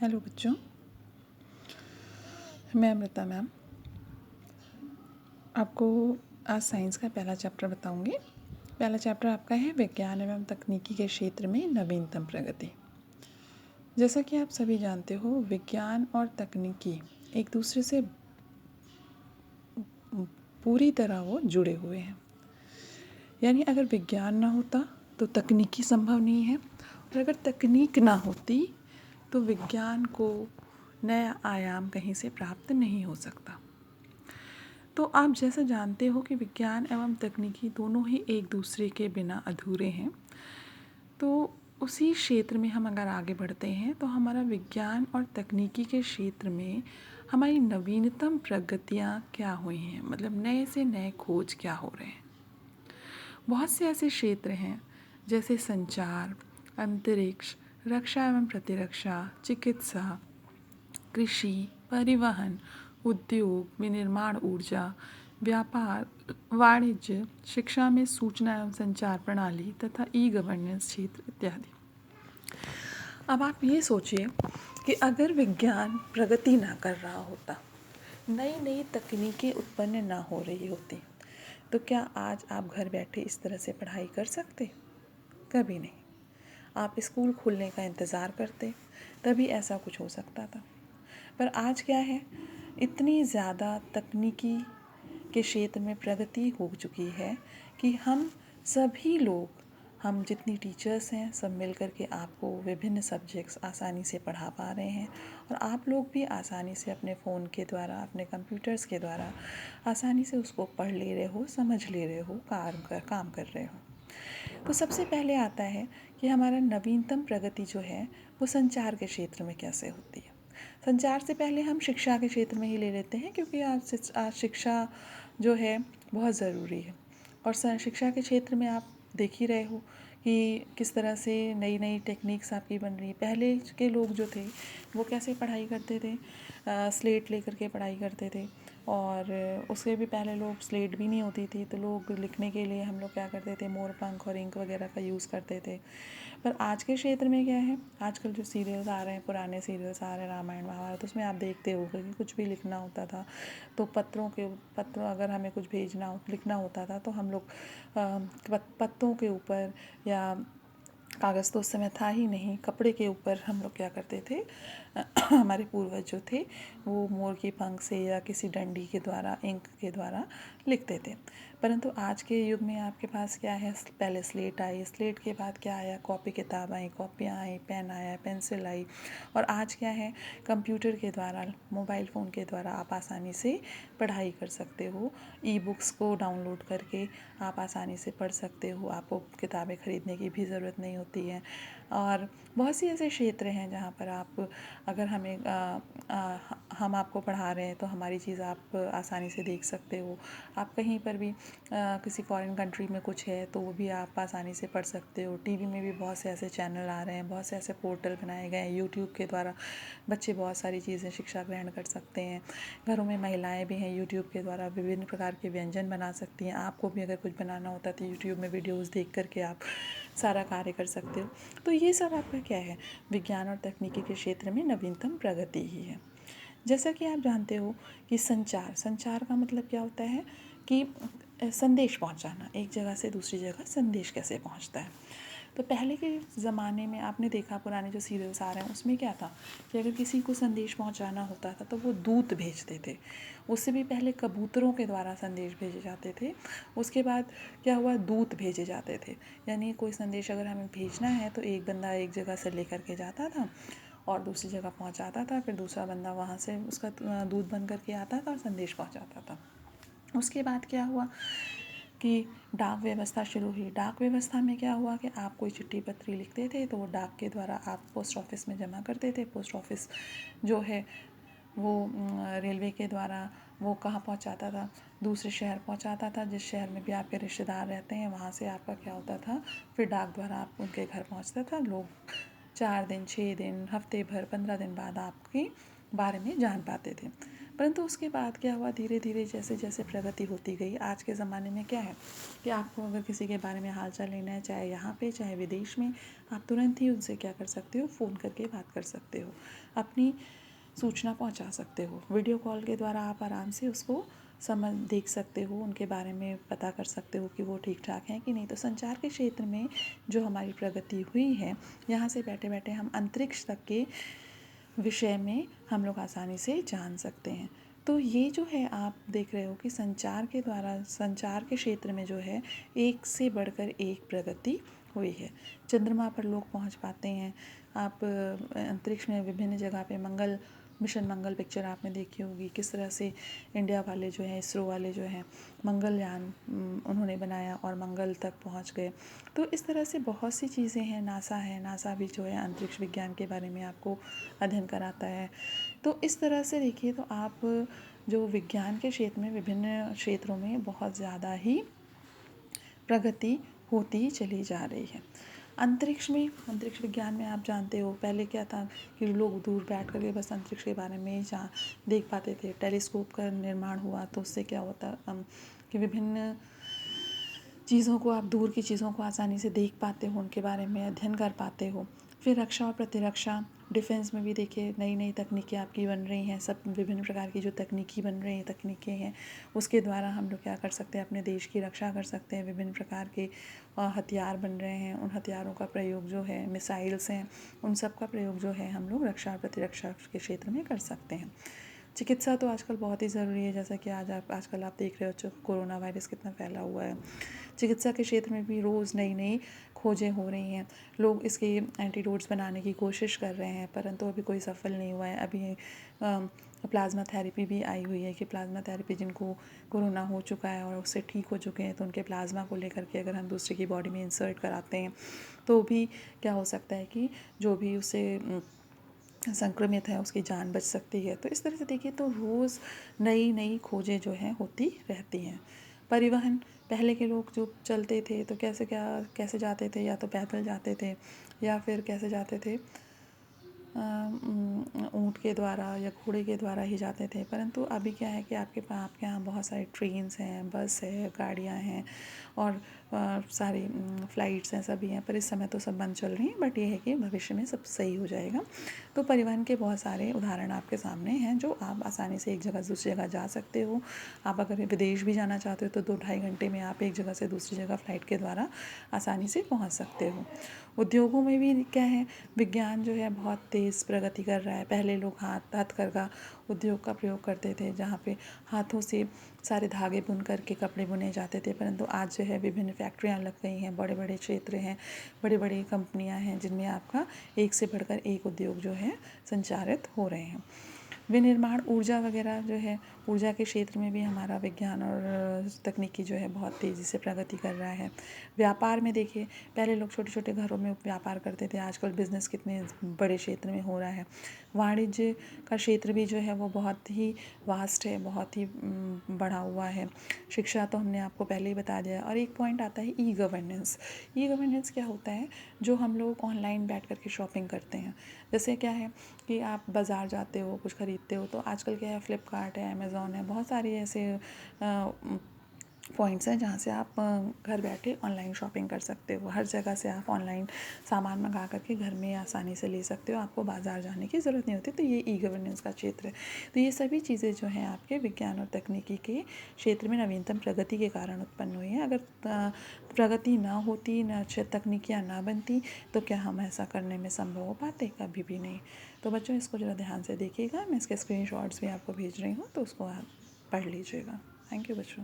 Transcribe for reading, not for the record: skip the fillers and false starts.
Hello बच्चों, मैं Amrita ma'am आपको आज साइंस का पहला चैप्टर बताऊंगी। पहला चैप्टर आपका है विज्ञान एवं तकनीकी के क्षेत्र में नवीनतम प्रगति। जैसा कि आप सभी जानते हो, विज्ञान और तकनीकी एक दूसरे से पूरी तरह वो जुड़े हुए हैं। यानी अगर विज्ञान ना होता तो तकनीकी संभव नहीं है, और अगर तकनीक ना होती तो विज्ञान को नया आयाम कहीं से प्राप्त नहीं हो सकता। तो आप जैसा जानते हो कि विज्ञान एवं तकनीकी दोनों ही एक दूसरे के बिना अधूरे हैं। तो उसी क्षेत्र में हम अगर आगे बढ़ते हैं तो हमारा विज्ञान और तकनीकी के क्षेत्र में हमारी नवीनतम प्रगतियाँ क्या हुई हैं, मतलब नए से नए खोज क्या हो रहे हैं। बहुत से ऐसे क्षेत्र हैं जैसे संचार, अंतरिक्ष, रक्षा एवं प्रतिरक्षा, चिकित्सा, कृषि, परिवहन, उद्योग, विनिर्माण ऊर्जा, व्यापार, वाणिज्य, शिक्षा में सूचना एवं संचार प्रणाली तथा ई गवर्नेंस क्षेत्र इत्यादि। अब आप ये सोचिए कि अगर विज्ञान प्रगति ना कर रहा होता, नई नई तकनीकें उत्पन्न ना हो रही होती, तो क्या आज आप घर बैठे इस तरह से पढ़ाई कर सकते? कभी नहीं। आप स्कूल खुलने का इंतज़ार करते, तभी ऐसा कुछ हो सकता था। पर आज क्या है, इतनी ज़्यादा तकनीकी के क्षेत्र में प्रगति हो चुकी है कि हम सभी लोग, हम जितनी टीचर्स हैं, सब मिल कर के आपको विभिन्न सब्जेक्ट्स आसानी से पढ़ा पा रहे हैं, और आप लोग भी आसानी से अपने फ़ोन के द्वारा, अपने कंप्यूटर्स के द्वारा आसानी से उसको पढ़ ले रहे हो, समझ ले रहे हो, काम कर रहे हो। तो सबसे पहले आता है कि हमारा नवीनतम प्रगति जो है वो संचार के क्षेत्र में कैसे होती है। संचार से पहले हम शिक्षा के क्षेत्र में ही ले लेते हैं, क्योंकि आज शिक्षा जो है बहुत ज़रूरी है। और शिक्षा के क्षेत्र में आप देख ही रहे हो कि किस तरह से नई नई टेक्निक्स आपकी बन रही है। पहले के लोग जो थे वो कैसे पढ़ाई करते थे, स्लेट लेकर के पढ़ाई करते थे, और उससे भी पहले लोग स्लेट भी नहीं होती थी, तो लोग लिखने के लिए हम लोग क्या करते थे, मोर पंख और इंक वगैरह का यूज़ करते थे। पर आज के क्षेत्र में क्या है, आजकल जो सीरियल्स आ रहे हैं, पुराने सीरियल्स आ रहे हैं, रामायण महाभारत, उसमें आप देखते हो कि कुछ भी लिखना होता था तो पत्र अगर हमें कुछ लिखना होता था तो हम लोग पत्तों के ऊपर, या कागज़ तो उस समय था ही नहीं, कपड़े के ऊपर हम लोग क्या करते थे, हमारे पूर्वज जो थे वो मोर की पंख से या किसी डंडी के द्वारा, इंक के द्वारा लिखते थे। परंतु आज के युग में आपके पास क्या है, पहले स्लेट आई, स्लेट के बाद क्या आया, कॉपी किताब आई, कॉपियाँ आई, पेन आया, पेंसिल आई, और आज क्या है, कंप्यूटर के द्वारा, मोबाइल फ़ोन के द्वारा आप आसानी से पढ़ाई कर सकते हो। ई बुक्स को डाउनलोड करके आप आसानी से पढ़ सकते हो, आपको किताबें ख़रीदने की भी ज़रूरत नहीं होती है। और बहुत सी ऐसे क्षेत्र हैं जहाँ पर आप, अगर हम आपको पढ़ा रहे हैं तो हमारी चीज़ आप आसानी से देख सकते हो। आप कहीं पर भी किसी फॉरेन कंट्री में कुछ है तो वो भी आप आसानी से पढ़ सकते हो। टीवी में भी बहुत से ऐसे चैनल आ रहे हैं, बहुत से ऐसे पोर्टल बनाए गए हैं, यूट्यूब के द्वारा बच्चे बहुत सारी चीज़ें शिक्षा ग्रहण कर सकते हैं। घरों में महिलाएं भी हैं, यूट्यूब के द्वारा विभिन्न प्रकार के व्यंजन बना सकती हैं। आपको भी अगर कुछ बनाना होता है तो यूट्यूब में वीडियोस देख करके आप सारा कार्य कर सकते हो। तो ये सब आपका क्या है, विज्ञान और तकनीकी के क्षेत्र में नवीनतम प्रगति ही है। जैसा कि आप जानते हो कि संचार का मतलब क्या होता है कि संदेश पहुंचाना, एक जगह से दूसरी जगह संदेश कैसे पहुंचता है। तो पहले के ज़माने में आपने देखा, पुराने जो सीरियल्स आ रहे हैं उसमें क्या था कि अगर किसी को संदेश पहुंचाना होता था तो वो दूत भेजते थे। उससे भी पहले कबूतरों के द्वारा संदेश भेजे जाते थे। उसके बाद क्या हुआ, दूत भेजे जाते थे। यानी कोई संदेश अगर हमें भेजना है तो एक बंदा एक जगह से लेकर के जाता था और दूसरी जगह पहुंचाता था, फिर दूसरा बंदा वहाँ से उसका दूत बन कर के आता था और संदेश पहुंचाता था। उसके बाद क्या हुआ कि डाक व्यवस्था शुरू हुई। डाक व्यवस्था में क्या हुआ कि आप कोई चिट्ठी पत्री लिखते थे तो वो डाक के द्वारा आप पोस्ट ऑफिस में जमा करते थे। पोस्ट ऑफिस जो है वो रेलवे के द्वारा वो कहाँ पहुँचाता था, दूसरे शहर पहुँचाता था। जिस शहर में भी आपके रिश्तेदार रहते हैं वहाँ से आपका क्या होता था, फिर डाक द्वारा आप उनके घर पहुँचता था। लोग 4 दिन, 6 दिन, हफ्ते भर, 15 दिन बाद आपके बारे में जान पाते थे। परंतु उसके बाद क्या हुआ, धीरे धीरे जैसे जैसे प्रगति होती गई, आज के ज़माने में क्या है कि आपको अगर किसी के बारे में हालचाल लेना है, चाहे यहाँ पे चाहे विदेश में, आप तुरंत ही उनसे क्या कर सकते हो, फ़ोन करके बात कर सकते हो, अपनी सूचना पहुंचा सकते हो। वीडियो कॉल के द्वारा आप आराम से उसको समझ देख सकते हो, उनके बारे में पता कर सकते हो कि वो ठीक ठाक हैं कि नहीं। तो संचार के क्षेत्र में जो हमारी प्रगति हुई है, यहाँ से बैठे बैठे हम अंतरिक्ष तक के विषय में हम लोग आसानी से जान सकते हैं। तो ये जो है आप देख रहे हो कि संचार के द्वारा, संचार के क्षेत्र में जो है एक से बढ़कर एक प्रगति हुई है। चंद्रमा पर लोग पहुंच पाते हैं। आप अंतरिक्ष में विभिन्न जगह पे मंगल मिशन, मंगल पिक्चर आपने देखी होगी, किस तरह से इंडिया वाले जो हैं, इसरो वाले जो हैं, मंगलयान उन्होंने बनाया और मंगल तक पहुंच गए। तो इस तरह से बहुत सी चीज़ें हैं। नासा है, नासा भी जो है अंतरिक्ष विज्ञान के बारे में आपको अध्ययन कराता है। तो इस तरह से देखिए तो आप जो विज्ञान के क्षेत्र में, विभिन्न क्षेत्रों में बहुत ज़्यादा ही प्रगति होती चली जा रही है। अंतरिक्ष में, अंतरिक्ष विज्ञान में आप जानते हो पहले क्या था कि लोग दूर बैठ कर के बस अंतरिक्ष के बारे में ही देख पाते थे। टेलीस्कोप का निर्माण हुआ तो उससे क्या होता कि विभिन्न चीज़ों को, आप दूर की चीज़ों को आसानी से देख पाते हो, उनके बारे में अध्ययन कर पाते हो। फिर रक्षा और प्रतिरक्षा, डिफेंस में भी देखिए नई नई तकनीकें आपकी बन रही हैं। सब विभिन्न प्रकार की जो तकनीकी बन रही हैं, तकनीकें हैं, उसके द्वारा हम लोग क्या कर सकते हैं, अपने देश की रक्षा कर सकते हैं। विभिन्न प्रकार के हथियार बन रहे हैं। उन हथियारों का प्रयोग जो है, मिसाइल्स हैं, उन सब का प्रयोग जो है हम लोग रक्षा और प्रतिरक्षा के क्षेत्र में कर सकते हैं। चिकित्सा तो आजकल बहुत ही ज़रूरी है, जैसा कि आजकल आप देख रहे हो कोरोना वायरस कितना फैला हुआ है। चिकित्सा के क्षेत्र में भी रोज़ नई नई खोजें हो रही हैं। लोग इसके एंटीडोट्स बनाने की कोशिश कर रहे हैं, परंतु अभी कोई सफल नहीं हुआ है। अभी प्लाज्मा थेरेपी भी आई हुई है कि प्लाज्मा थेरेपी, जिनको कोरोना हो चुका है और उससे ठीक हो चुके हैं, तो उनके प्लाज्मा को लेकर के अगर हम दूसरे की बॉडी में इंसर्ट कराते हैं तो भी क्या हो सकता है कि जो भी उसे संक्रमित है उसकी जान बच सकती है। तो इस तरह से देखिए तो रोज़ नई नई खोजें जो हैं होती रहती हैं। परिवहन, पहले के लोग जो चलते थे तो कैसे जाते थे, या तो पैदल जाते थे या फिर कैसे जाते थे, ऊँट के द्वारा या घोड़े के द्वारा ही जाते थे। परंतु अभी क्या है कि आपके यहाँ बहुत सारी ट्रेन्स हैं, बस है, गाड़ियाँ हैं और सारी फ़्लाइट्स हैं, सभी हैं। पर इस समय तो सब बंद चल रही हैं, बट ये है कि भविष्य में सब सही हो जाएगा। तो परिवहन के बहुत सारे उदाहरण आपके सामने हैं, जो आप आसानी से एक जगह से दूसरी जगह जा सकते हो। आप अगर विदेश भी जाना चाहते हो तो 2-2.5 घंटे में आप एक जगह से दूसरी जगह फ़्लाइट के द्वारा आसानी से पहुँच सकते हो। उद्योगों में भी क्या है, विज्ञान जो है बहुत तेज़ प्रगति कर रहा है। पहले लोग हथकरघा उद्योग का प्रयोग करते थे, जहाँ पे हाथों से सारे धागे बुन करके कपड़े बुने जाते थे। परंतु आज जो है विभिन्न फैक्ट्रियाँ लग गई हैं, बड़े बड़े क्षेत्र हैं, बड़ी बड़ी कंपनियाँ हैं, जिनमें आपका एक से बढ़कर एक उद्योग जो है संचालित हो रहे हैं। विनिर्माण, ऊर्जा वगैरह जो है, ऊर्जा के क्षेत्र में भी हमारा विज्ञान और तकनीकी जो है बहुत तेज़ी से प्रगति कर रहा है। व्यापार में देखिए, पहले लोग छोटे छोटे घरों में व्यापार करते थे, आजकल बिज़नेस कितने बड़े क्षेत्र में हो रहा है। वाणिज्य का क्षेत्र भी जो है वो बहुत ही वास्ट है, बहुत ही बढ़ा हुआ है। शिक्षा तो हमने आपको पहले ही बता दिया। और एक पॉइंट आता है ई गवर्नेंस। ई गवर्नेंस क्या होता है, जो हम लोग ऑनलाइन बैठ कर के शॉपिंग करते हैं। जैसे क्या है कि आप बाज़ार जाते हो, कुछ ख़रीदते हो, तो आजकल क्या है, फ्लिपकार्ट है, अमेज़ॉन है, बहुत सारी ऐसे पॉइंट्स हैं जहाँ से आप घर बैठे ऑनलाइन शॉपिंग कर सकते हो। हर जगह से आप ऑनलाइन सामान मंगा करके घर में आसानी से ले सकते हो, आपको बाज़ार जाने की ज़रूरत नहीं होती। तो ये ई गवर्नेंस का क्षेत्र है। तो ये सभी चीज़ें जो हैं आपके विज्ञान और तकनीकी के क्षेत्र में नवीनतम प्रगति के कारण उत्पन्न हुई हैं। अगर प्रगति ना होती, न तकनीकियाँ ना बनती, तो क्या हम ऐसा करने में संभव हो पाते? कभी भी नहीं। तो बच्चों, इसको ज़रा ध्यान से देखिएगा। मैं इसके स्क्रीनशॉट्स भी आपको भेज रही हूँ, तो उसको आप पढ़ लीजिएगा। थैंक यू बच्चों।